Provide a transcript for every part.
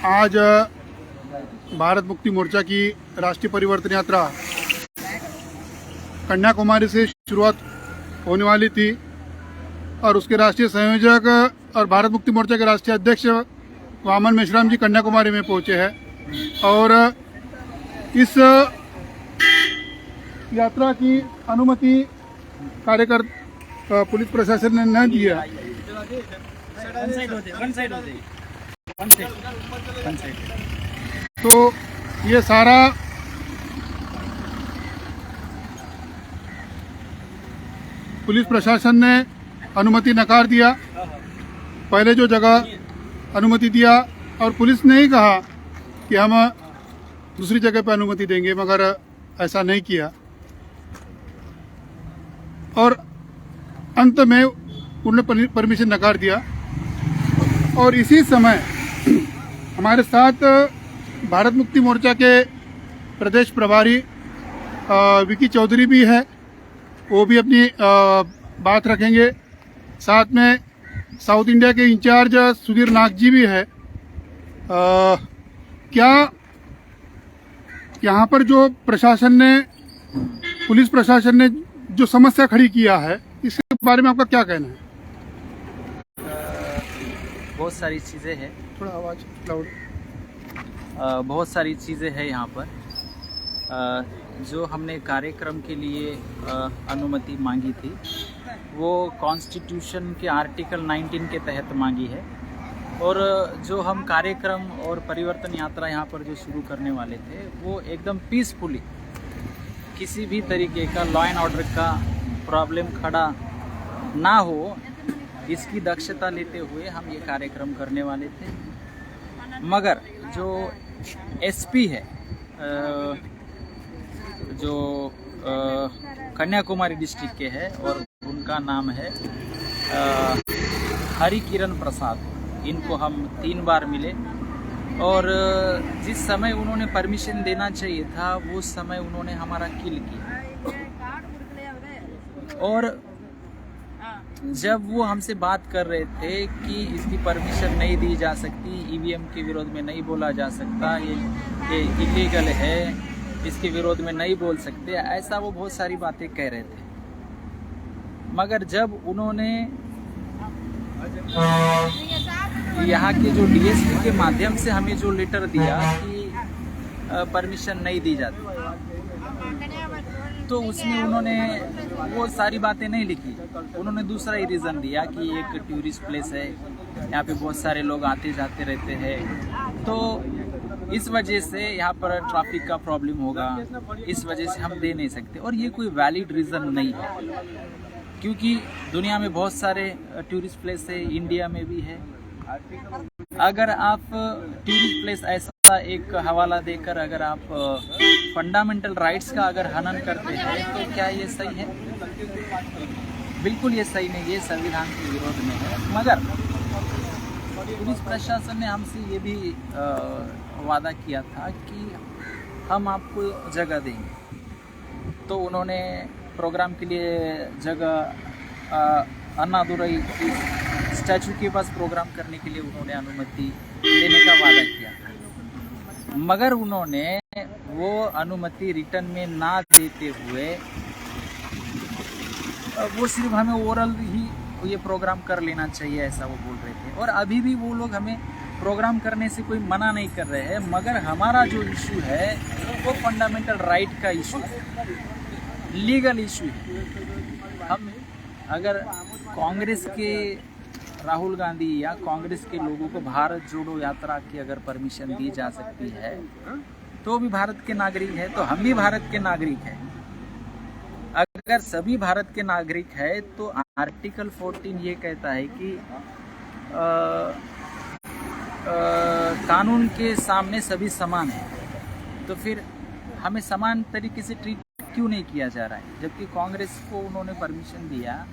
आज भारत मुक्ति मोर्चा की राष्ट्रीय परिवर्तन यात्रा कन्याकुमारी से शुरुआत होने वाली थी और उसके राष्ट्रीय संयोजक और भारत मुक्ति मोर्चा के राष्ट्रीय अध्यक्ष वामन मेश्राम जी कन्याकुमारी में पहुंचे हैं और इस यात्रा की अनुमति कार्यकर्ता पुलिस प्रशासन ने न दिया। तो ये सारा पुलिस प्रशासन ने अनुमति नकार दिया। पहले जो जगह अनुमति दिया और पुलिस ने ही कहा कि हम दूसरी जगह पर अनुमति देंगे, मगर ऐसा नहीं किया और अंत में उन्होंने परमिशन नकार दिया। और इसी समय हमारे साथ भारत मुक्ति मोर्चा के प्रदेश प्रभारी विकी चौधरी भी है, वो भी अपनी बात रखेंगे। साथ में साउथ इंडिया के इंचार्ज सुधीर नाग जी भी है। क्या यहाँ पर जो प्रशासन ने, पुलिस प्रशासन ने जो समस्या खड़ी किया है, इसके बारे में आपका क्या कहना है? बहुत सारी चीज़ें हैं, थोड़ा आवाज़ लाउड। बहुत सारी चीज़ें हैं यहाँ पर। जो हमने कार्यक्रम के लिए अनुमति मांगी थी वो कॉन्स्टिट्यूशन के आर्टिकल 19 के तहत मांगी है। और जो हम कार्यक्रम और परिवर्तन यात्रा यहाँ पर जो शुरू करने वाले थे वो एकदम पीसफुली, किसी भी तरीके का लॉ एंड ऑर्डर का प्रॉब्लम खड़ा ना हो, इसकी दक्षता लेते हुए हम ये कार्यक्रम करने वाले थे। मगर जो एसपी है, जो कन्याकुमारी डिस्ट्रिक्ट के हैं और उनका नाम है हरि किरण प्रसाद, इनको हम 3 बार मिले और जिस समय उन्होंने परमिशन देना चाहिए था वो समय उन्होंने हमारा किल किया। और जब वो हमसे बात कर रहे थे कि इसकी परमिशन नहीं दी जा सकती, ईवीएम के विरोध में नहीं बोला जा सकता, ये इलीगल है, इसके विरोध में नहीं बोल सकते, ऐसा वो बहुत सारी बातें कह रहे थे। मगर जब उन्होंने यहाँ के जो डीएसपी के माध्यम से हमें जो लेटर दिया कि परमिशन नहीं दी जाती, तो उसमें उन्होंने वो सारी बातें नहीं लिखी। उन्होंने दूसरा ही रीज़न दिया कि एक टूरिस्ट प्लेस है, यहाँ पे बहुत सारे लोग आते जाते रहते हैं, तो इस वजह से यहाँ पर ट्रैफिक का प्रॉब्लम होगा, इस वजह से हम दे नहीं सकते। और ये कोई वैलिड रीज़न नहीं है, क्योंकि दुनिया में बहुत सारे टूरिस्ट प्लेस है, इंडिया में भी है। अगर आप टूरिस्ट प्लेस ऐसा एक हवाला देकर अगर आप फंडामेंटल राइट्स का अगर हनन करते हैं तो क्या ये सही है? बिल्कुल ये सही नहीं, ये संविधान के विरोध में है। मगर पुलिस प्रशासन ने हमसे ये भी वादा किया था कि हम आपको जगह देंगे। तो उन्होंने प्रोग्राम के लिए जगह अन्नादुरई स्टैचू के पास प्रोग्राम करने के लिए उन्होंने अनुमति देने का वादा किया, मगर उन्होंने वो अनुमति रिटर्न में ना देते हुए वो सिर्फ हमें ओरल ही ये प्रोग्राम कर लेना चाहिए, ऐसा वो बोल रहे थे। और अभी भी वो लोग हमें प्रोग्राम करने से कोई मना नहीं कर रहे हैं, मगर हमारा जो इशू है वो फंडामेंटल राइट का इशू है, लीगल इशू है। हम अगर कांग्रेस के राहुल गांधी या कांग्रेस के लोगों को भारत जोड़ो यात्रा की अगर परमिशन दी जा सकती है तो भी भारत के नागरिक है, तो हम भी भारत के नागरिक हैं। अगर सभी भारत के नागरिक है तो आर्टिकल 14 ये कहता है कि कानून के सामने सभी समान हैं, तो फिर हमें समान तरीके से ट्रीट क्यों नहीं किया जा रहा है? जबकि कांग्रेस को उन्होंने परमिशन दिया,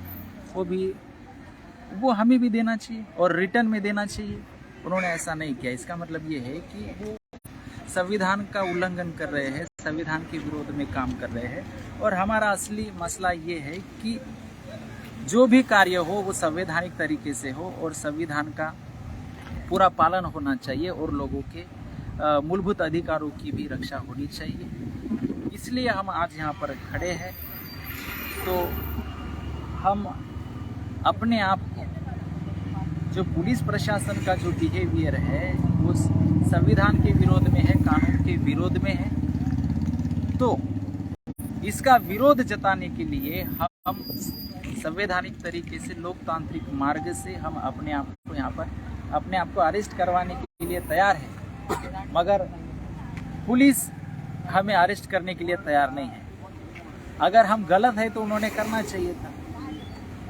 वो हमें भी देना चाहिए और रिटर्न में देना चाहिए। उन्होंने ऐसा नहीं किया। इसका मतलब ये है कि वो संविधान का उल्लंघन कर रहे हैं, संविधान के विरोध में काम कर रहे हैं। और हमारा असली मसला ये है कि जो भी कार्य हो वो संवैधानिक तरीके से हो और संविधान का पूरा पालन होना चाहिए और लोगों के मूलभूत अधिकारों की भी रक्षा होनी चाहिए। इसलिए हम आज यहाँ पर खड़े हैं। तो हम अपने आप को, जो पुलिस प्रशासन का जो बिहेवियर है वो संविधान के विरोध में है, कानून के विरोध में है। तो इसका विरोध जताने के लिए हम संवैधानिक तरीके से, लोकतांत्रिक मार्ग से हम अपने आप को यहाँ पर अपने आप को अरेस्ट करवाने के लिए तैयार है, मगर पुलिस हमें अरेस्ट करने के लिए तैयार नहीं है। अगर हम गलत है तो उन्होंने करना चाहिए था,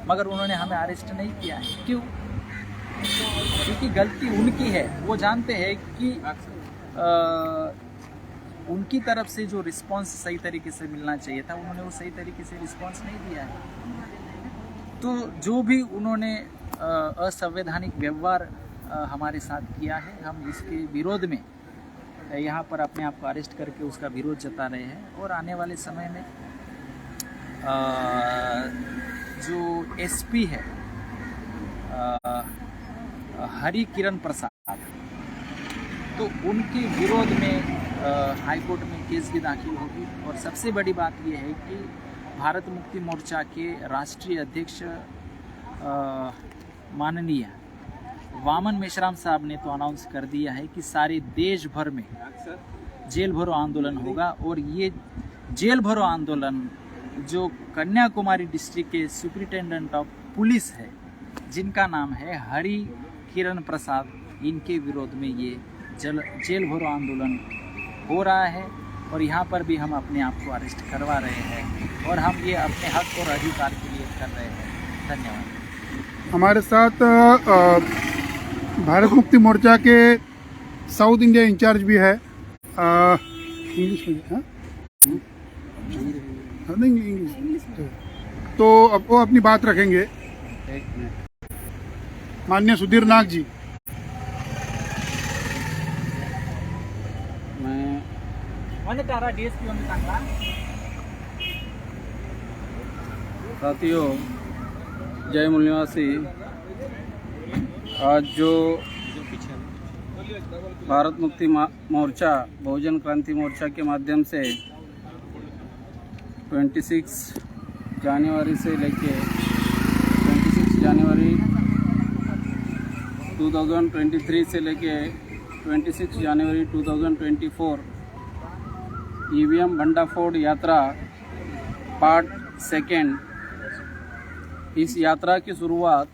मगर उन्होंने हमें अरेस्ट नहीं किया है। क्यों? क्योंकि गलती उनकी है। वो जानते हैं कि उनकी तरफ से जो रिस्पांस सही तरीके से मिलना चाहिए था, उन्होंने वो सही तरीके से रिस्पांस नहीं दिया है। तो जो भी उन्होंने असंवैधानिक व्यवहार हमारे साथ किया है, हम इसके विरोध में यहाँ पर अपने आप को अरेस्ट करके उसका विरोध जता रहे हैं। और आने वाले समय में जो एसपी है हरि किरण प्रसाद, तो उनके विरोध में हाई कोर्ट में केस भी दाखिल होगी। और सबसे बड़ी बात यह है कि भारत मुक्ति मोर्चा के राष्ट्रीय अध्यक्ष माननीय वामन मेश्राम साहब ने तो अनाउंस कर दिया है कि सारे देश भर में जेल भरो आंदोलन होगा। और ये जेल भरो आंदोलन जो कन्याकुमारी डिस्ट्रिक्ट के सुपरिटेंडेंट ऑफ पुलिस है, जिनका नाम है हरि किरण प्रसाद, इनके विरोध में ये जेल भरो आंदोलन हो रहा है। और यहाँ पर भी हम अपने आप को अरेस्ट करवा रहे हैं और हम ये अपने हक और अधिकार के लिए कर रहे हैं। धन्यवाद। हमारे साथ भारत मुक्ति मोर्चा के साउथ इंडिया इंचार्ज भी है। इंग्लिश में इंग्लिश तो अब वो अपनी बात रखेंगे। माननीय सुधीर नाग जी। साथियों, जय मूल निवासी, आज जो भारत मुक्ति मोर्चा, बहुजन क्रांति मोर्चा के माध्यम से 26 जनवरी से लेके 26 जनवरी 2023 से लेके 26 जनवरी 2024 ईवीएम भंडाफोड़ यात्रा पार्ट 2, इस यात्रा की शुरुआत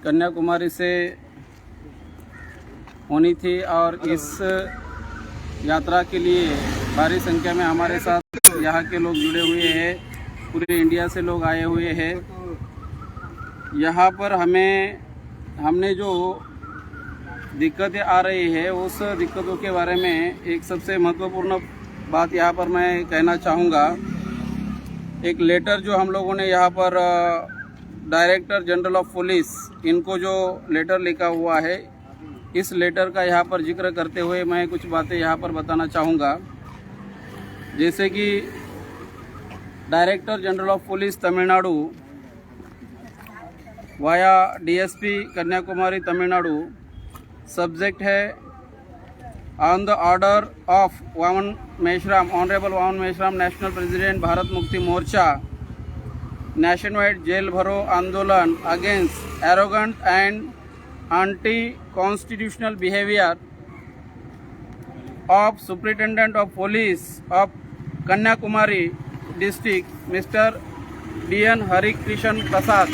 कन्याकुमारी से होनी थी। और इस यात्रा के लिए भारी संख्या में हमारे साथ यहाँ के लोग जुड़े हुए हैं, पूरे इंडिया से लोग आए हुए हैं। यहाँ पर हमने जो दिक्कतें आ रही है, उस दिक्कतों के बारे में एक सबसे महत्वपूर्ण बात यहाँ पर मैं कहना चाहूँगा। एक लेटर जो हम लोगों ने यहाँ पर डायरेक्टर जनरल ऑफ पुलिस, इनको जो लेटर लिखा हुआ है, इस लेटर का यहाँ पर जिक्र करते हुए मैं कुछ बातें यहाँ पर बताना चाहूँगा। जैसे कि director general of police Tamil Nadu via DSP Kanyakumari Tamil Nadu, subject है on the order of Waman Meshram, honourable Waman Meshram, national president Bharat Mukti Morcha, nation wide Jail Bharo Andolan against arrogant and anti-constitutional behavior of Superintendent of Police of Kanyakumari District, Mr. D.N. Hari Krishan Prasad।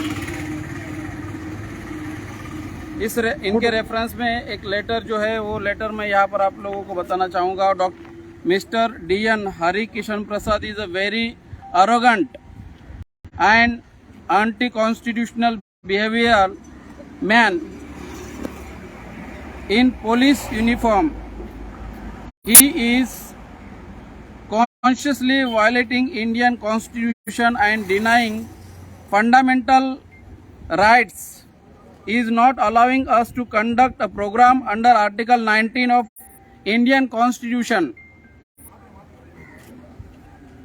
इनके reference में एक letter जो है, वो letter मैं यहाँ पर आप लोगों को बताना चाहूँगा। Mister D.N. Hari Krishan Prasad is a very arrogant and anti-constitutional behavior man in police uniform. He is consciously violating Indian Constitution and denying fundamental rights. He is not allowing us to conduct a program under Article 19 of Indian Constitution.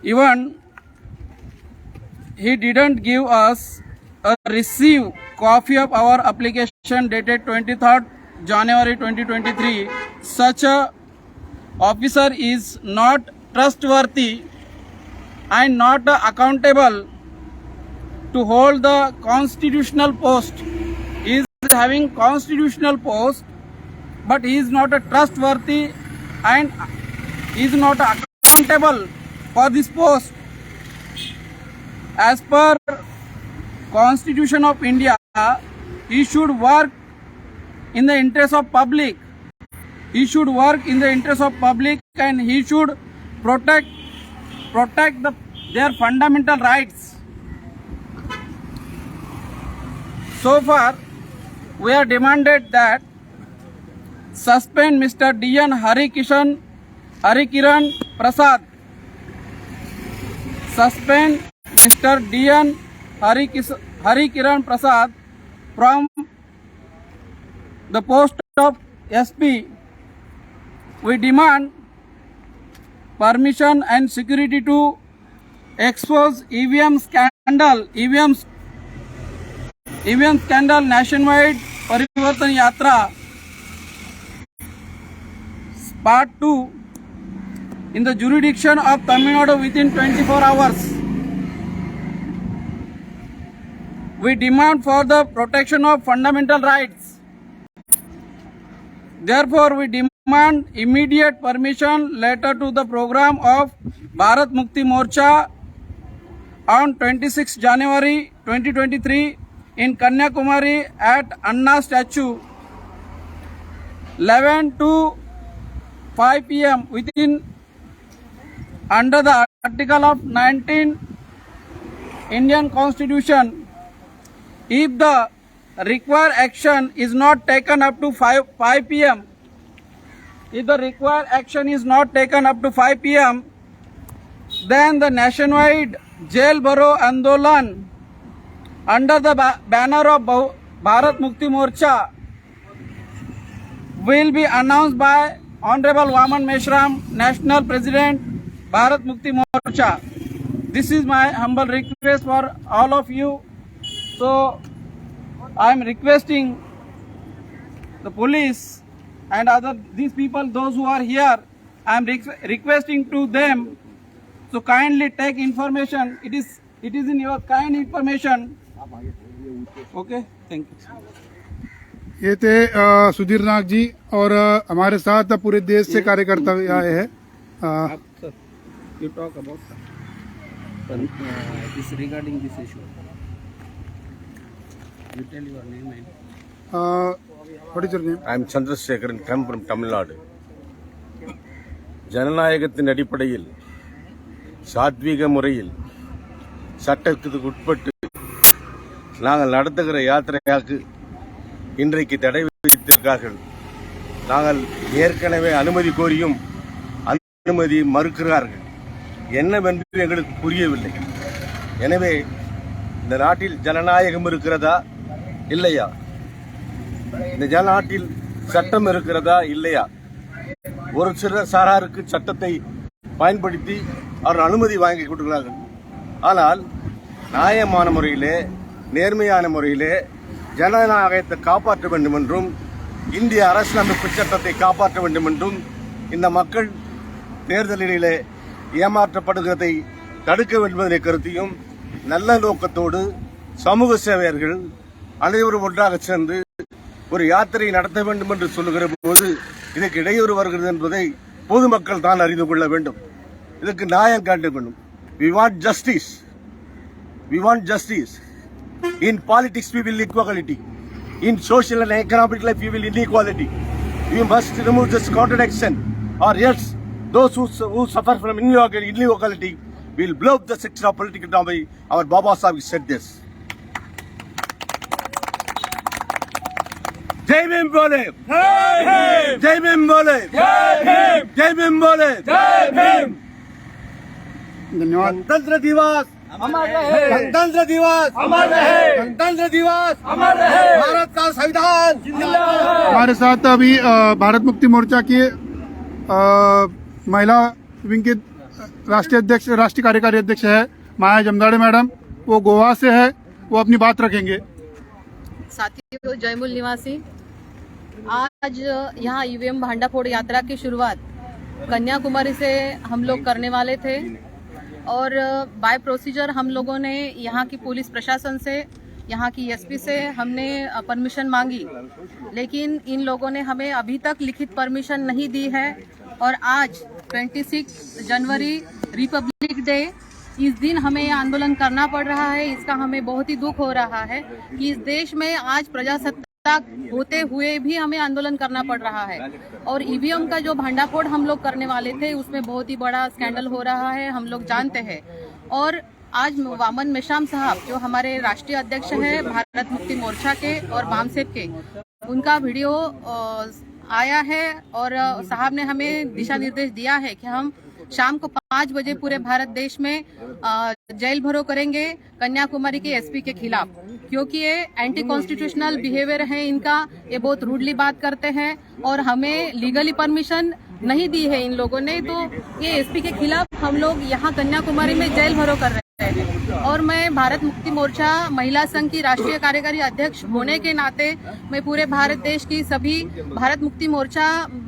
Even he didn't give us a receive copy of our application dated 23rd January 2023, such a officer is not trustworthy and not accountable to hold the constitutional post. He is having constitutional post, but he is not a trustworthy and he is not accountable for this post. As per Constitution of India, he should work in the interest of public. He should work in the interest of public and he should protect their fundamental rights. So far, we have demanded that suspend Mr. D.N. Harikiran Prasad. Suspend Mr. D.N. Harikiran Prasad from the post of SP. We demand permission and security to expose EVM scandal nationwide Parivartan Yatra Part 2 in the jurisdiction of Tamil Nadu within 24 hours. We demand for the protection of fundamental rights. Therefore, we demand immediate permission letter to the program of Bharat Mukti Morcha on 26 January 2023 in Kanyakumari at Anna Statue, 11 to 5 p.m. within under the article of 19 Indian Constitution. If the required action is not taken up to 5 p.m., if the required action is not taken up to 5 p.m., then the nationwide Jail Baro Andolan under the banner of Bharat Mukti Morcha will be announced by Honorable Vaman Meshram, National President, Bharat Mukti Morcha. This is my humble request for all of you. So, I am requesting the police and these people, those who are here, I am requesting to them to kindly take information. It is in your kind information. Okay, thank you. ये थे सुधीर नाग जी और हमारे साथ पूरे देश से कार्यकर्ता आए हैं. You talk about this regarding this issue. You tell your name and what is your name? I am Chandrasekharan, come from Tamil Nadu. ஜனநாயகத்தின் அடிப்படையில் சாத்வீக முறையில் சட்டத்துக்கு உட்பட்டு நாங்கள் நடத்துகிற யாத்திரையாக்கு இன்றைக்கு தடை விதித்திருக்கிறார்கள். நாங்கள் ஏற்கனவே அனுமதி கோரியும் அனுமதி மறுக்கிறார்கள். என்னவென்று எங்களுக்கு புரியவில்லை. எனவே இந்த நாட்டில் ஜனநாயகம் இருக்கிறதா இல்லையா? இந்த நாட்டில் சட்டம் இருக்கிறதா இல்லையா? ஒரு சில சாராருக்கு சட்டத்தை பயன்படுத்தி அவர் அனுமதி வாங்கி கொடுக்கிறார்கள். ஆனால் நியாயமான முறையிலே நேர்மையான முறையிலே ஜனநாயகத்தை காப்பாற்ற வேண்டும் என்றும் இந்திய அரசியலமைப்பு சட்டத்தை காப்பாற்ற வேண்டும் என்றும் இந்த மக்கள் தேர்தலிலே ஏமாற்றப்படுவதை தடுக்க வேண்டும் என்ற கருத்தையும் நல்ல நோக்கத்தோடு சமூக சேவையர்கள் அனைவரும் ஒன்றாக சேர்ந்து ஒரு யாத்திரை நடத்த வேண்டும் என்று சொல்லுகிற போது இதற்கு இடையூறு வருகிறது என்பதை பொதுமக்கள் தான் அறிந்து கொள்ள வேண்டும். இதற்கு நியாயம் காட்ட வேண்டும். We want justice. We want justice. In politics we will equality. In social and economic life we will inequality. We must remove this contradiction, or else those who suffer from inequality will blow up the section of political economy. Our Baba Sahib said this. Jai Bhim Bole! Jai Bhim! Jai Bhim Bole! Jai Bhim! Jai Bhim Bole! Jai Bhim! धन्यवाद. गणतंत्र दिवस अमर रहे, गणतंत्र दिवस अमर रहे, गणतंत्र दिवस अमर रहे, भारत का संविधान जिंदाबाद। हमारे साथ अभी भारत मुक्ति मोर्चा के महिला विंग के राष्ट्रीय कार्यकारी अध्यक्ष है माया जमदाड़े मैडम. वो गोवा से है, वो अपनी बात रखेंगे. साथियों, जयमूल निवासी। आज यहाँ ईवीएम भांडाफोड़ यात्रा की शुरुआत कन्याकुमारी से हम लोग करने वाले थे और बाय प्रोसीजर हम लोगों ने यहाँ की पुलिस प्रशासन से, यहाँ की एसपी से हमने परमिशन मांगी, लेकिन इन लोगों ने हमें अभी तक लिखित परमिशन नहीं दी है। और आज 26 जनवरी रिपब्लिक डे, इस दिन हमें ये आंदोलन करना पड़ रहा है। इसका हमें बहुत ही दुख हो रहा है कि इस देश में आज प्रजासत्ताक होते हुए भी हमें आंदोलन करना पड़ रहा है। और ईवीएम का जो भांडाफोड़ हम लोग करने वाले थे उसमें बहुत ही बड़ा स्कैंडल हो रहा है, हम लोग जानते हैं। और आज वामन मेश्राम साहब जो हमारे राष्ट्रीय अध्यक्ष है भारत मुक्ति मोर्चा के और बामसेब के, उनका वीडियो आया है और साहब ने हमें दिशा निर्देश दिया है कि हम शाम को 5 बजे पूरे भारत देश में जेल भरो करेंगे कन्याकुमारी के एसपी के खिलाफ, क्योंकि ये एंटी कॉन्स्टिट्यूशनल बिहेवियर है इनका। ये बहुत रूडली बात करते हैं और हमें लीगली परमिशन नहीं दी है इन लोगों ने। तो ये एसपी के खिलाफ हम लोग यहाँ कन्याकुमारी में जेल भरो कर रहे हैं। और मैं भारत मुक्ति मोर्चा महिला संघ की राष्ट्रीय कार्यकारी अध्यक्ष होने के नाते मैं पूरे भारत देश की सभी भारत मुक्ति मोर्चा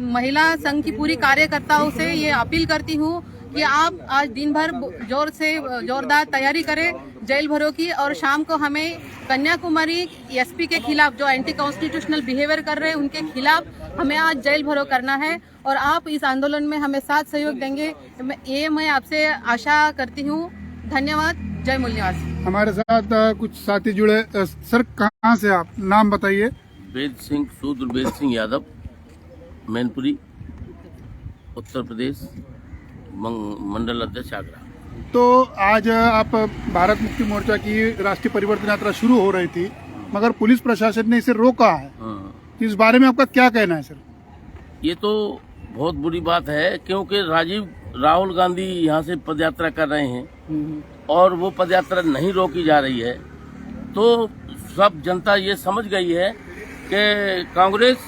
महिला संघ की पूरी कार्यकर्ताओं से ये अपील करती हूँ कि आप आज दिन भर जोरदार तैयारी करें जेल भरो की, और शाम को हमें कन्याकुमारी एसपी के खिलाफ जो एंटी कॉन्स्टिट्यूशनल बिहेवियर कर रहे हैं उनके खिलाफ हमें आज जेल भरो करना है। और आप इस आंदोलन में हमें साथ सहयोग देंगे, ये मैं आपसे आशा करती हूँ। धन्यवाद। जय मूल निवासी। हमारे साथ कुछ साथी जुड़े। सर, कहाँ से आप? नाम बताइए। वेद सिंह, शूद्र वेद सिंह यादव, मैनपुरी, उत्तर प्रदेश, मंडल अध्यक्ष आगरा। तो आज आप भारत मुक्ति मोर्चा की राष्ट्रीय परिवर्तन यात्रा शुरू हो रही थी, मगर पुलिस प्रशासन ने इसे रोका है। तो इस बारे में आपका क्या कहना है सर? ये तो बहुत बुरी बात है, क्योंकि राहुल गांधी यहाँ से पदयात्रा कर रहे हैं और वो पदयात्रा नहीं रोकी जा रही है। तो सब जनता ये समझ गई है कि कांग्रेस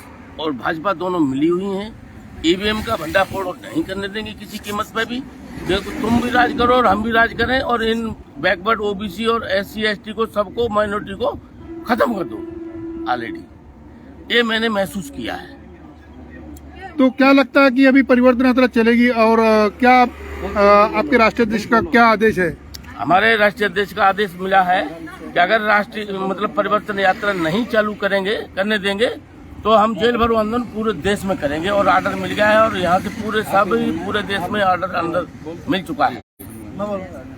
और भाजपा दोनों मिली हुई हैं। ईवीएम का भंडाफोड़ नहीं करने देंगे किसी कीमत पे भी। देखो, तुम भी राज करो और हम भी राज करें और इन बैकवर्ड ओबीसी और एससी एसटी को, सबको, माइनॉरिटी को खत्म कर दो। ऑलरेडी ये मैंने महसूस किया है। तो क्या लगता है कि अभी परिवर्तन यात्रा चलेगी और क्या आपके राष्ट्रीय अध्यक्ष का क्या आदेश है? हमारे राष्ट्रीय अध्यक्ष का आदेश मिला है कि अगर राष्ट्रीय परिवर्तन यात्रा नहीं चालू करने देंगे तो हम जेल भरो आंदोलन पूरे देश में करेंगे। और ऑर्डर मिल गया है और यहाँ से पूरे देश में ऑर्डर अंदर मिल चुका है।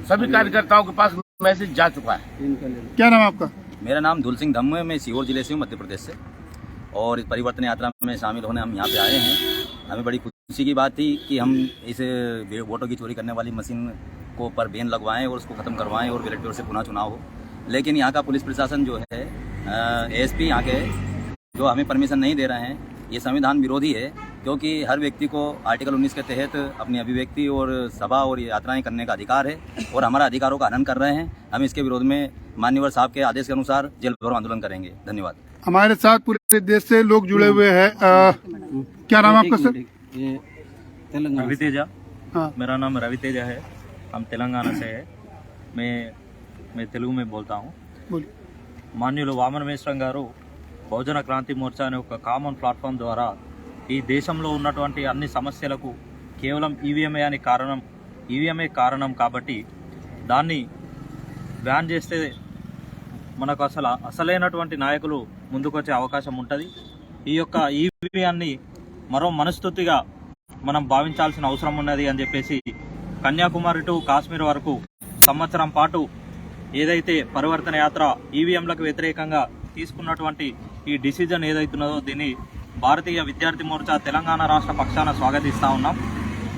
सभी कार्यकर्ताओं के पास मैसेज जा चुका है। क्या नाम है आपका? मेरा नाम धुल सिंह धम्म है। मैं सीहोर जिले से हूँ, मध्य प्रदेश से। और इस परिवर्तन यात्रा में शामिल होने हम यहाँ पे आए हैं। हमें बड़ी खुशी की बात थी कि हम इस वोटों की चोरी करने वाली मशीन को पर बैन लगवाएं और उसको ख़त्म करवाएं और बैलेट पेपर से पुनः चुनाव हो। लेकिन यहाँ का पुलिस प्रशासन जो है, एएसपी यहाँ के, जो हमें परमिशन नहीं दे रहे हैं, ये संविधान विरोधी है। क्योंकि हर व्यक्ति को आर्टिकल 19 के तहत अपनी अभिव्यक्ति और सभा और यात्राएं करने का अधिकार है और हमारा अधिकारों का हनन कर रहे हैं। हम इसके विरोध में माननीय साहब के आदेश के अनुसार जेल भरो आंदोलन करेंगे। धन्यवाद। हमारे साथ पूरे देश से लोग जुड़े हुए हैं। क्या नाम है आपका सर? रवि तेजा। हाँ। मेरा नाम रवि तेजा है। हम तेलंगाना से है। मैं तेलुगु में बोलता हूँ। మాన్యులు వామన మేశ్రం గారు బహుజన క్రాంతి మోర్చా అనే ఒక కామన్ ప్లాట్ఫామ్ ద్వారా ఈ దేశంలో ఉన్నటువంటి అన్ని సమస్యలకు కేవలం ఈవీఎంఏ కారణం కాబట్టి దాన్ని బ్యాన్ చేస్తే మనకు అసలైనటువంటి నాయకులు ముందుకొచ్చే అవకాశం ఉంటుంది. ఈ యొక్క ఈవీఎంని మరో మనస్థుతిగా మనం భావించాల్సిన అవసరం ఉన్నది అని చెప్పేసి కన్యాకుమారి టు కాశ్మీర్ వరకు సంవత్సరం పాటు ఏదైతే పరివర్తన యాత్ర ఈవీఎంలకు వ్యతిరేకంగా తీసుకున్నటువంటి ఈ డిసిజన్ ఏదైతున్నదో దీన్ని భారతీయ విద్యార్థి మోర్చా తెలంగాణ రాష్ట్ర పక్షాన స్వాగతిస్తూ ఉన్నాం.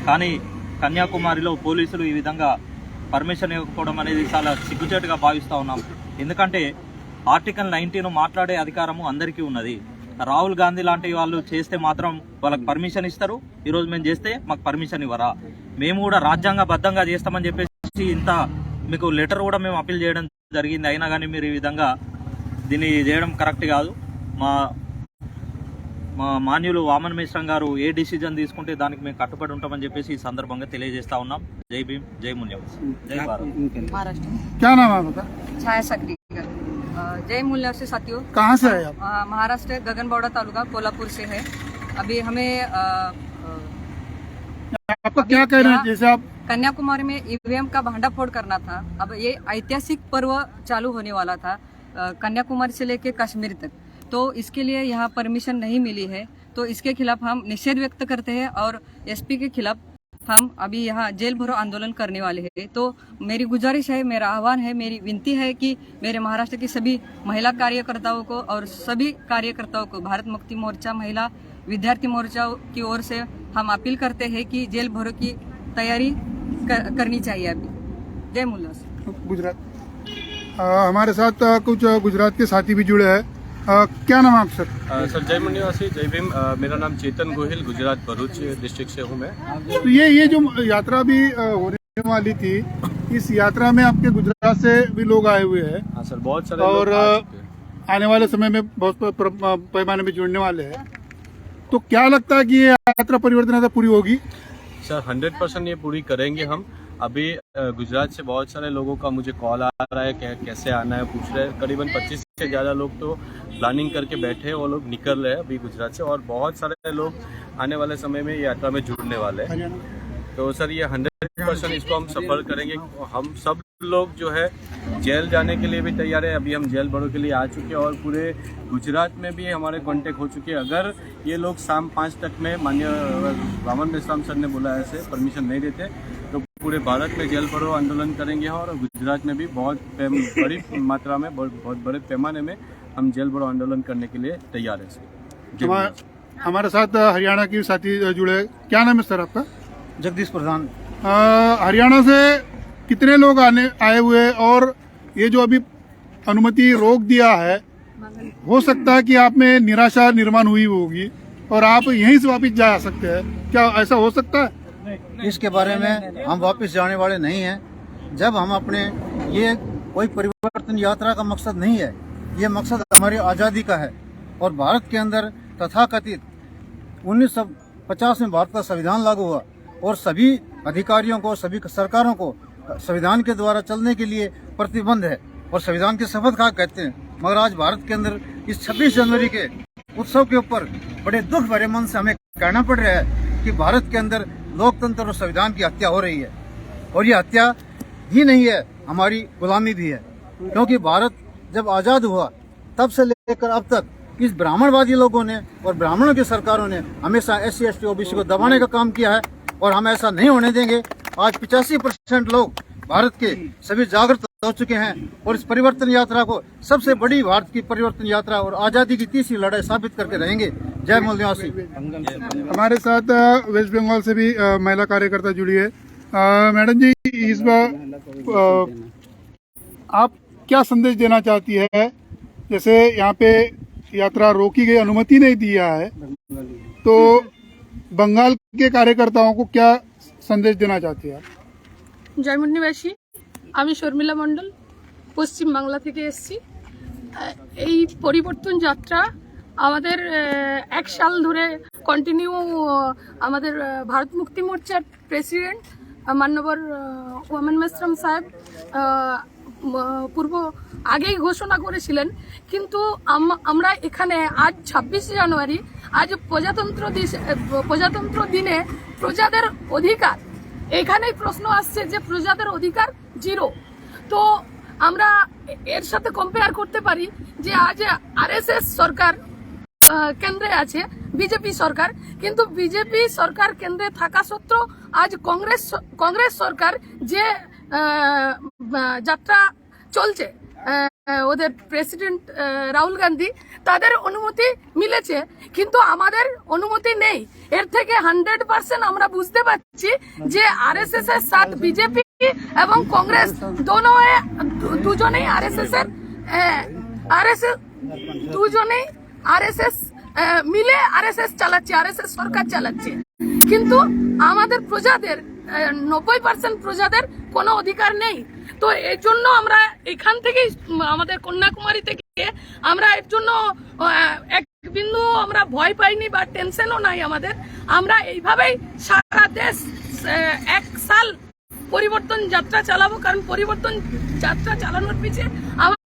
కానీ కన్యాకుమారిలో పోలీసులు ఈ విధంగా పర్మిషన్ ఇవ్వకపోవడం అనేది చాలా సిగ్గుచేటుగా భావిస్తూ ఉన్నాం. ఎందుకంటే ఆర్టికల్ 19 మాట్లాడే అధికారము అందరికీ ఉన్నది. రాహుల్ గాంధీ లాంటి వాళ్ళు చేస్తే మాత్రం వాళ్ళకి పర్మిషన్ ఇస్తారు. ఈరోజు మేము చేస్తే మాకు పర్మిషన్ ఇవ్వరా? మేము కూడా రాజ్యాంగబద్ధంగా చేస్తామని చెప్పేసి ఇంత మీకు లెటర్ కూడా మేము అప్పీల్ చేయడం జరిగింది. అయినా కానీ మీరు ఈ విధంగా దీన్ని చేయడం కరెక్ట్ కాదు. మా మాన్యులు వామన్ మేశ్రం గారు ఏ డిసిజన్ తీసుకుంటే దానికి మేము కట్టుబడి ఉంటామని చెప్పేసి ఈ సందర్భంగా తెలియజేస్తా ఉన్నాం. జై భీమ్, జై మూల్యం, జై భారత్. महाराष्ट्र। क्या नाम है आपका? छाया सक्रिय। जय मूल्यवासी साथियों, कहाँ से आए आप? महाराष्ट्र गगनबावड़ा तालुका कोल्हापुर से है। अभी हमें आपका क्या कहना है? जैसे आप कन्याकुमारी में ईवीएम का भांडाफोड़ करना था। अब ये ऐतिहासिक पर्व चालू होने वाला था कन्याकुमारी से लेकर कश्मीर तक, तो इसके लिए यहाँ परमिशन नहीं मिली है, तो इसके खिलाफ हम निषेध व्यक्त करते हैं और एसपी के खिलाफ हम अभी यहाँ जेल भरो आंदोलन करने वाले हैं। तो मेरी गुजारिश है, मेरा आह्वान है, मेरी विनती है कि मेरे महाराष्ट्र की सभी महिला कार्यकर्ताओं को और सभी कार्यकर्ताओं को भारत मुक्ति मोर्चा, महिला विद्यार्थी मोर्चा की ओर से हम अपील करते हैं कि जेल भरो की तैयारी करनी चाहिए अभी। जय मूल्यवासी। गुजरात हमारे साथ कुछ गुजरात के साथी भी जुड़े हैं। क्या नाम है आप सर? सर जय मुनिवासी, जय भीम। मेरा नाम चेतन गोहिल, गुजरात भरूच डिस्ट्रिक्ट से हूँ मैं। तो ये जो यात्रा भी होने वाली थी, इस यात्रा में आपके गुजरात से भी लोग आए हुए हैं। हाँ सर, बहुत सारे और लोग आ चुके हैं। आने वाले समय में बहुत पैमाने में जुड़ने वाले हैं। तो क्या लगता है कि ये यात्रा परिवर्तन यात्रा पूरी होगी? सर 100% ये पूरी करेंगे हम। अभी गुजरात से बहुत सारे लोगों का मुझे कॉल आ रहा है, कैसे आना है पूछ रहे हैं। करीबन 25 से ज़्यादा लोग तो प्लानिंग करके बैठे हैं, वो लोग निकल रहे हैं अभी गुजरात से, और बहुत सारे लोग आने वाले समय में यात्रा में जुड़ने वाले हैं। तो सर ये 100% इसको हम सफल करेंगे। हम सब लोग जो है जेल जाने के लिए भी तैयार है। अभी हम जेल भरो के लिए आ चुके हैं और पूरे गुजरात में भी हमारे कांटेक्ट हो चुके हैं। अगर ये लोग शाम 5 तक में, माननीय वामन मेश्राम सर ने बोला ऐसे, परमिशन नहीं देते तो पूरे भारत में जेल भरो आंदोलन करेंगे और गुजरात में भी बहुत बड़ी मात्रा में, बहुत बड़े पैमाने में हम जेल भरो आंदोलन करने के लिए तैयार है। हमारे साथ हरियाणा के साथी जुड़े। क्या नाम है सर आपका? जगदीश प्रधान। हरियाणा से कितने लोग आए हुए? और ये जो अभी अनुमति रोक दिया है, हो सकता है कि आप में निराशा निर्माण हुई होगी और आप यहीं से वापस जा सकते हैं, क्या ऐसा हो सकता है? इसके बारे में हम वापस जाने वाले नहीं हैं। जब हम अपने, ये कोई परिवर्तन यात्रा का मकसद नहीं है, ये मकसद हमारी आज़ादी का है। और भारत के अंदर तथाकथित 1950 में भारत का संविधान लागू हुआ और सभी अधिकारियों को, सभी सरकारों को संविधान के द्वारा चलने के लिए प्रतिबंध है और संविधान की शपथ खा कहते हैं। मगर आज भारत के अंदर इस 26 जनवरी के उत्सव के ऊपर बड़े दुख भरे मन से हमें कहना पड़ रहा है कि भारत के अंदर लोकतंत्र और संविधान की हत्या हो रही है। और ये हत्या ही नहीं है, हमारी गुलामी भी है। क्योंकि भारत जब आज़ाद हुआ तब से लेकर अब तक इस ब्राह्मणवादी लोगों ने और ब्राह्मणों की सरकारों ने हमेशा SC ST OBC को दबाने का काम किया है और हम ऐसा नहीं होने देंगे। आज 85% लोग भारत के सभी जागृत हो चुके हैं और इस परिवर्तन यात्रा को सबसे बड़ी भारत की परिवर्तन यात्रा और आज़ादी की तीसरी लड़ाई साबित करके रहेंगे। जय मूल्यवासी। हमारे साथ वेस्ट बंगाल से भी महिला कार्यकर्ता जुड़ी है। मैडम जी, इस बार आप क्या संदेश देना चाहती है? जैसे यहाँ पे यात्रा रोकी गई, अनुमति नहीं दिया है, तो बंगाल के कार्यकर्ताओं को क्या संदेश देना चाहती है? জয় মুন্নিবাসী, আমি শর্মিলা মণ্ডল, পশ্চিম বাংলা থেকে এসেছি। এই পরিবর্তন যাত্রা আমাদের 1 সাল ধরে কন্টিনিউ আমাদের ভারত মুক্তি মোর্চার প্রেসিডেন্ট মাননীয় ওয়ামন মেশ্রাম সাহেব পূর্ব আগেই ঘোষণা করেছিলেন। কিন্তু আমরা এখানে আজ 26 জানুয়ারি, আজ প্রজাতন্ত্র দিনে প্রজাদের অধিকার, এখানেই প্রশ্ন আসছে যে প্রজাদের অধিকার 0। তো আমরা এর সাথে কম্পেয়ার করতে পারি যে আজ RSS সরকার কেন্দ্রে আছে, বিজেপি সরকার, কিন্তু বিজেপি সরকার কেন্দ্রে থাকা সত্ত্বেও আজ কংগ্রেস সরকার যে যাত্রা চলছে, ওদের প্রেসিডেন্ট রাহুল গান্ধী, তাদের অনুমতি মিলেছে কিন্তু আমাদের অনুমতি নেই। এর থেকে 100% আমরা বুঝতে পারছি যে RSS এর সাথ বিজেপি এবং কংগ্রেস দুজনেই RSS মিলে RSS চালাচ্ছে, RSS সরকার চালাচ্ছে। কিন্তু আমাদের প্রজাদের 90% প্রজাদের কোনো অধিকার নেই। তো এর জন্য আমরা এখান থেকেই, আমাদের কন্যাকুমারী থেকে আমরা এর জন্য এক বিন্দু আমরা ভয় পাইনি বা টেনশনও নাই আমাদের। আমরা এইভাবেই সারা দেশ 1 সাল পরিবর্তন যাত্রা চালাবো, কারণ পরিবর্তন যাত্রা চালানোর পিছিয়ে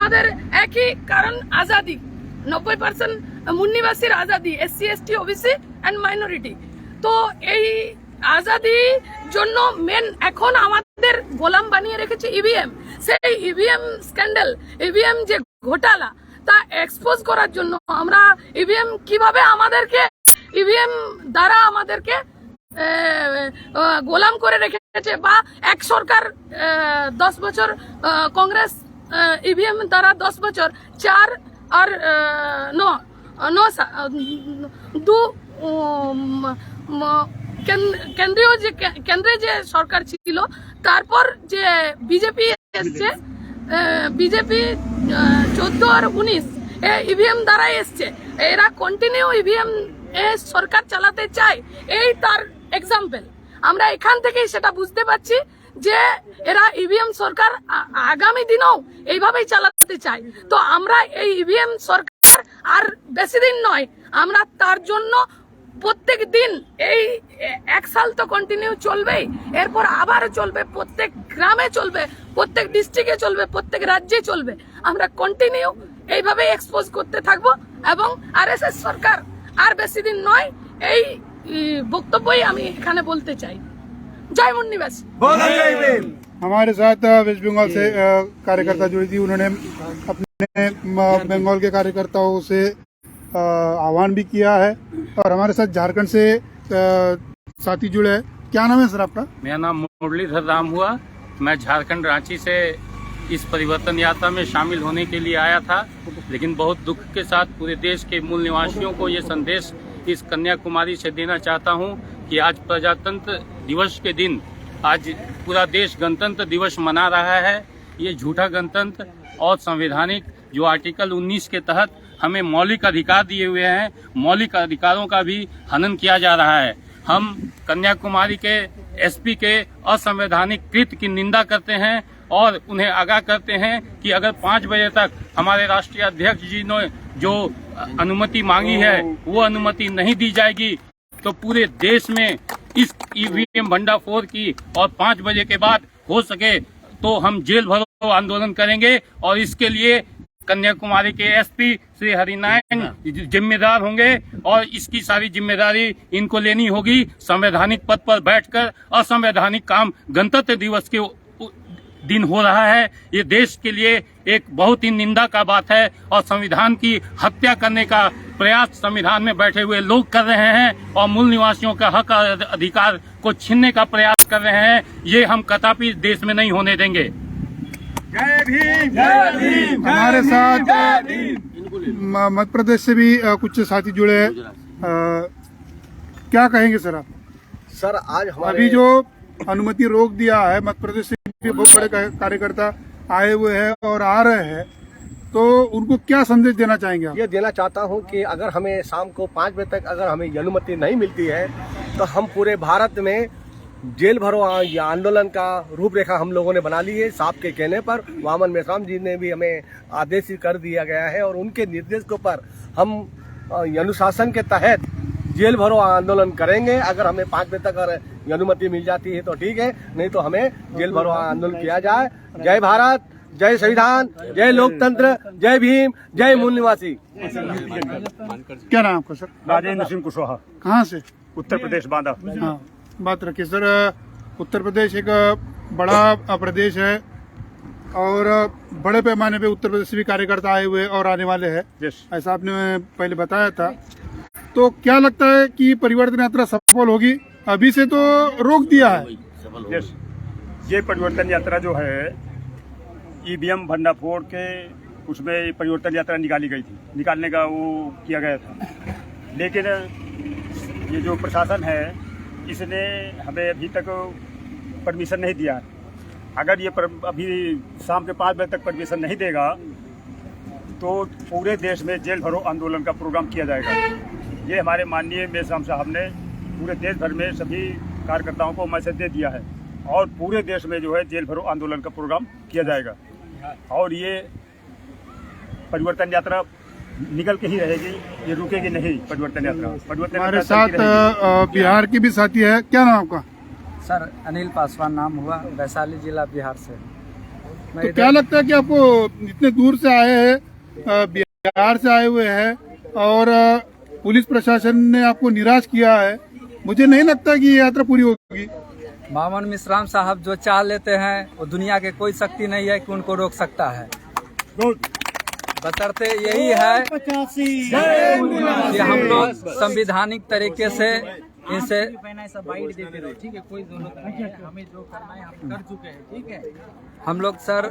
আমাদের একই কারণ Azadi 90% মুন্নিবাসীর Azadi SC ST OBC and minority. তো এই আজাদি জন্য মেন এখন আমাদের গোলাম বানিয়ে রেখেছে ইভিএম। সেই ইভিএম স্ক্যান্ডাল, ইভিএম যে ঘোটালা তা এক্সপোজ করার জন্য আমরা ইভিএম কিভাবে আমাদেরকে ইভিএম দ্বারা আমাদেরকে গোলাম করে রেখেছে, বা এক সরকার 10 বছর কংগ্রেস ইভিএম দ্বারা 10 বছর 4 আর 9 কেন্দ্রে যে সরকার ছিল, তারপর যে বিজেপি এসছে, বিজেপি 14 আর 19 ইভিএম দ্বারাই এসছে। এরা কন্টিনিউ ইভিএম সরকার চালাতে চায়, এই তার এক্সাম্পল। আমরা এখান থেকেই সেটা বুঝতে পারছি যে এরা ইভিএম সরকার আগামী দিনেও এইভাবেই চালাতে চায়। তো আমরা এই ইভিএম সরকার আর বেশি দিন নয়, আমরা তার জন্য প্রত্যেক দিন এই 1 সাল তো কন্টিনিউ চলবেই, এরপর আবারও চলবে, প্রত্যেক গ্রামে চলবে, প্রত্যেক ডিস্ট্রিক্টে চলবে, প্রত্যেক রাজ্যে চলবে। আমরা কন্টিনিউ এইভাবে এক্সপোজ করতে থাকবো এবং আরএসএস সরকার আর বেশি দিন নয়, এই বক্তব্যই আমি এখানে বলতে চাই। जय मुन्नीवासी। हमारे साथ वेस्ट बंगाल से कार्यकर्ता जुड़ी थी, उन्होंने अपने बंगाल के कार्यकर्ताओं से आह्वान भी किया है, और हमारे साथ झारखंड से साथी जुड़े हैं। क्या नाम है सर आपका? मेरा नाम मुरलीधर राम हुआ। मैं झारखंड रांची से इस परिवर्तन यात्रा में शामिल होने के लिए आया था, लेकिन बहुत दुख के साथ पूरे देश के मूल निवासियों को ये संदेश इस कन्याकुमारी से देना चाहता हूँ कि आज प्रजातंत्र दिवस के दिन आज पूरा देश गणतंत्र दिवस मना रहा है। ये झूठा गणतंत्र और संवैधानिक जो आर्टिकल 19 के तहत हमें मौलिक अधिकार दिए हुए हैं, मौलिक अधिकारों का भी हनन किया जा रहा है। हम कन्याकुमारी के एसपी के असंवैधानिक कृत्य की निंदा करते हैं और उन्हें आगाह करते हैं कि अगर 5 बजे तक हमारे राष्ट्रीय अध्यक्ष जी ने जो अनुमति मांगी है वो अनुमति नहीं दी जाएगी तो पूरे देश में इस ईवीएम भंडाफोड़ की, और 5 बजे के बाद हो सके तो हम जेल भरो आंदोलन करेंगे, और इसके लिए कन्याकुमारी के एसपी श्री हरिनारायण जिम्मेदार होंगे, और इसकी सारी जिम्मेदारी इनको लेनी होगी। संवैधानिक पद पर बैठकर असंवैधानिक काम गणतंत्र दिवस के दिन हो रहा है, ये देश के लिए एक बहुत ही निंदा का बात है, और संविधान की हत्या करने का प्रयास संविधान में बैठे हुए लोग कर रहे हैं, और मूल निवासियों का हक और अधिकार को छीनने का प्रयास कर रहे हैं। ये हम कदापि देश में नहीं होने देंगे। जय भीम, जय भीम। हमारे साथ मध्य प्रदेश से भी कुछ साथी जुड़े हैं। क्या कहेंगे सर आप? सर आज हमारे अभी जो अनुमति रोक दिया है, मध्य प्रदेश से भी बहुत बड़े कार्यकर्ता आए हुए हैं और आ रहे हैं, तो उनको क्या संदेश देना चाहेंगे आप? ये देना चाहता हूँ कि अगर हमें शाम को 5 बजे तक अगर हमें ये अनुमति नहीं मिलती है तो हम पूरे भारत में जेल भरो आंदोलन का रूपरेखा हम लोगों ने बना ली है। साहब के कहने पर वामन मेश्राम जी ने भी हमें आदेश कर दिया गया है, और उनके निर्देशों पर हम अनुशासन के तहत जेल भरो आंदोलन करेंगे। अगर हमें 5 बजे तक अगर अनुमति मिल जाती है तो ठीक है, नहीं तो हमें जेल भरो आंदोलन किया जाए। जय भारत, जय संविधान, जय लोकतंत्र, जय भीम, जय मूल निवासी। क्या नाम आपका सर? राजेंद्र सिंह कुशवाहा। कहाँ से? उत्तर प्रदेश बांदा। हाँ, बात रखिए सर। उत्तर प्रदेश एक बड़ा प्रदेश है, और बड़े पैमाने पे उत्तर प्रदेश से भी कार्यकर्ता आए हुए और आने वाले हैं, ऐसा आपने पहले बताया था। तो क्या लगता है कि परिवर्तन यात्रा सफल होगी? अभी से तो रोक दिया है। ये परिवर्तन यात्रा जो है ईवीएम भंडाफोड़ के उसमें परिवर्तन यात्रा निकाली गई थी, निकालने का वो किया गया था, लेकिन ये जो प्रशासन है इसने हमें अभी तक परमिशन नहीं दिया। अगर ये अभी शाम के 5 बजे तक परमिशन नहीं देगा तो पूरे देश में जेल भरो आंदोलन का प्रोग्राम किया जाएगा। ये हमारे माननीय मेश्राम साहब ने पूरे देश भर में सभी कार्यकर्ताओं को मैसेज दे दिया है, और पूरे देश में जो है जेल भरो आंदोलन का प्रोग्राम किया जाएगा, और ये परिवर्तन यात्रा निकल के ही रहेगी, ये रुकेगी नहीं। परिवर्तन यात्रा हमारे साथ बिहार की भी साथी है। क्या नाम आपका? सर अनिल पासवान नाम हुआ, वैशाली जिला बिहार से। तो क्या लगता है कि आपको इतने दूर से आए हैं, बिहार से आए हुए हैं और पुलिस प्रशासन ने आपको निराश किया है, मुझे नहीं लगता कि ये यात्रा पूरी होगी। वामन मिश्राम साहब जो चाह लेते हैं वो दुनिया के कोई शक्ति नहीं है कि उनको रोक सकता है। बशर्ते यही है कि हम लोग संवैधानिक तरीके से इनसे ठीक है, कोई जरूरत नहीं है, हमें जो करना है हम कर चुके हैं। ठीक है, हम लोग सर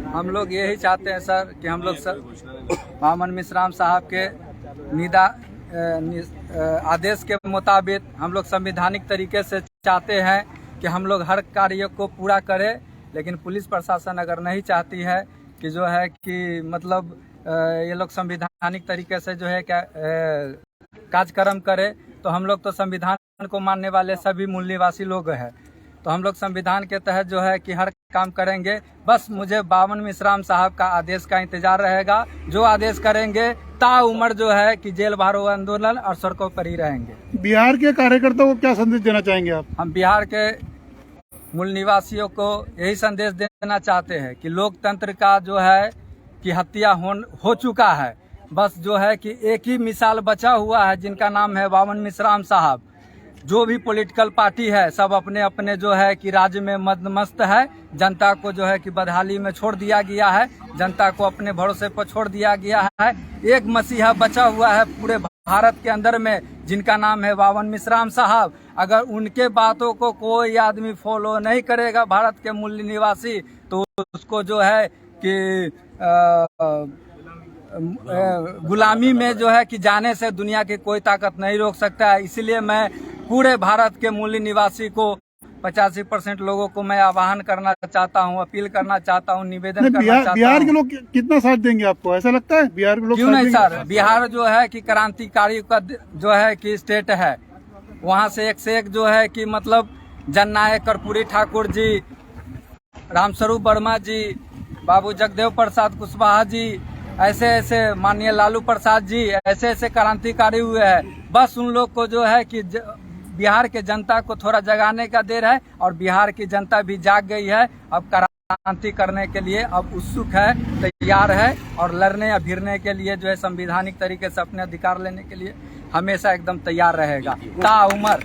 हम लोग यही चाहते हैं सर कि हम लोग सर वामन मिश्राम साहब के आदेश के मुताबिक हम लोग संवैधानिक तरीके से चाहते हैं कि हम लोग हर कार्य को पूरा करें, लेकिन पुलिस प्रशासन अगर नहीं चाहती है कि जो है कि मतलब ये लोग संवैधानिक तरीके से जो है क्या कार्यक्रम करे, तो हम लोग तो संविधान को मानने वाले सभी मूल निवासी लोग हैं, तो हम लोग संविधान के तहत जो है कि हर काम करेंगे। बस मुझे वामन मिश्राम साहब का आदेश का इंतजार रहेगा, जो आदेश करेंगे ताउम्र जो है कि जेल भरो आंदोलन और सड़कों पर ही रहेंगे। बिहार के कार्यकर्ताओं को क्या संदेश देना चाहेंगे आप? हम बिहार के मूल निवासियों को यही संदेश देना चाहते हैं कि लोकतंत्र का जो है कि हत्या हो चुका है, बस जो है कि एक ही मिसाल बचा हुआ है जिनका नाम है वामन मिश्राम साहब। जो भी पॉलिटिकल पार्टी है सब अपने अपने जो है कि राज्य में मदमस्त है, जनता को जो है कि बदहाली में छोड़ दिया गया है, जनता को अपने भरोसे पर छोड़ दिया गया है। एक मसीहा बचा हुआ है पूरे भारत के अंदर में जिनका नाम है वामन मिश्राम साहब। अगर उनके बातों को कोई आदमी फॉलो नहीं करेगा भारत के मूल निवासी, तो उसको जो है कि गुलामी में जो है कि जाने से दुनिया की कोई ताकत नहीं रोक सकता है। इसलिए मैं पूरे भारत के मूल निवासी को 85% लोगों को मैं आह्वान करना चाहता हूं, अपील करना चाहता हूं, निवेदन करना चाहता हूं। बिहार के लोग कितना साथ देंगे आपको, ऐसा लगता है? बिहार के लोग क्यों नहीं सर, बिहार जो है कि क्रांतिकारी का जो है कि स्टेट है, वहां से एक जो है कि मतलब जननायक कर्पूरी ठाकुर जी, रामस्वरूप वर्मा जी, बाबू जगदेव प्रसाद कुशवाहा जी, ऐसे माननीय लालू प्रसाद जी, ऐसे क्रांतिकारी हुए हैं। बस उन लोग को जो है कि बिहार के जनता को थोड़ा जगाने का देर है और बिहार की जनता भी जाग गई है, अब क्रांति करने के लिए अब उत्सुक है, तैयार है और लड़ने या भिड़ने के लिए जो है संवैधानिक तरीके से अपने अधिकार लेने के लिए हमेशा एकदम तैयार रहेगा ताउम्र।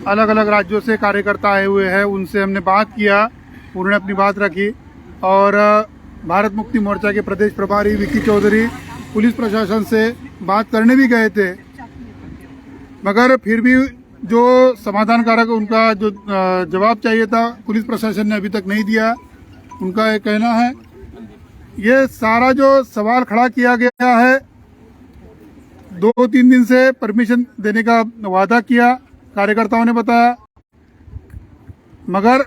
अलग अलग राज्यों से कार्यकर्ता आए हुए हैं, उनसे हमने बात किया, उन्होंने अपनी बात रखी और भारत मुक्ति मोर्चा के प्रदेश प्रभारी विकी चौधरी पुलिस प्रशासन से बात करने भी गए थे, मगर फिर भी जो समाधानकारक उनका जो जवाब चाहिए था पुलिस प्रशासन ने अभी तक नहीं दिया। उनका ये कहना है ये सारा जो सवाल खड़ा किया गया है 2-3 दिन से परमिशन देने का वादा किया कार्यकर्ताओं ने बताया, मगर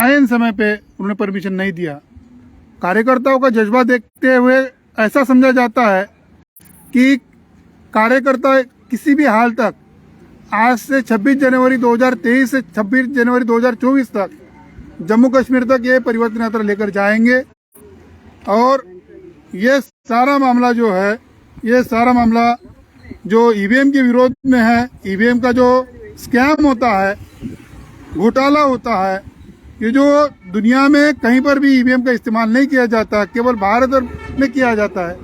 आयन समय पे उन्होंने परमिशन नहीं दिया। कार्यकर्ताओं का जज्बा देखते हुए ऐसा समझा जाता है कि कार्यकर्ता किसी भी हाल तक आज से 26 जनवरी 2023 से 26 जनवरी 2024 तक जम्मू कश्मीर तक ये परिवर्तन यात्रा लेकर जाएंगे और ये सारा मामला जो है, ये सारा मामला जो ईवीएम के विरोध में है, ईवीएम का जो स्कैम होता है, घोटाला होता है, ये जो दुनिया में कहीं पर भी ईवीएम का इस्तेमाल नहीं किया जाता, केवल भारत में किया जाता है।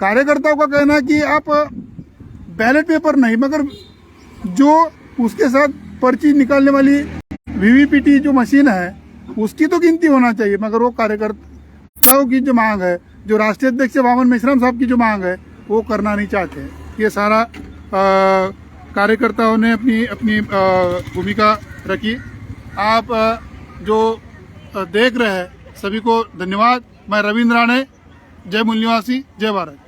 कार्यकर्ताओं का कहना है कि आप बैलेट पेपर नहीं मगर जो उसके साथ पर्ची निकालने वाली वीवीपीटी जो मशीन है उसकी तो गिनती होना चाहिए, मगर वो कार्यकर्ताओं की जो मांग है, जो राष्ट्रीय अध्यक्ष वामन मिश्राम साहब की जो मांग है वो करना नहीं चाहते। ये सारा कार्यकर्ताओं ने अपनी भूमिका रखी। आप जो देख रहे हैं सभी को धन्यवाद। मैं रविंद्र राणे, जय मूल निवासी, जय भारत।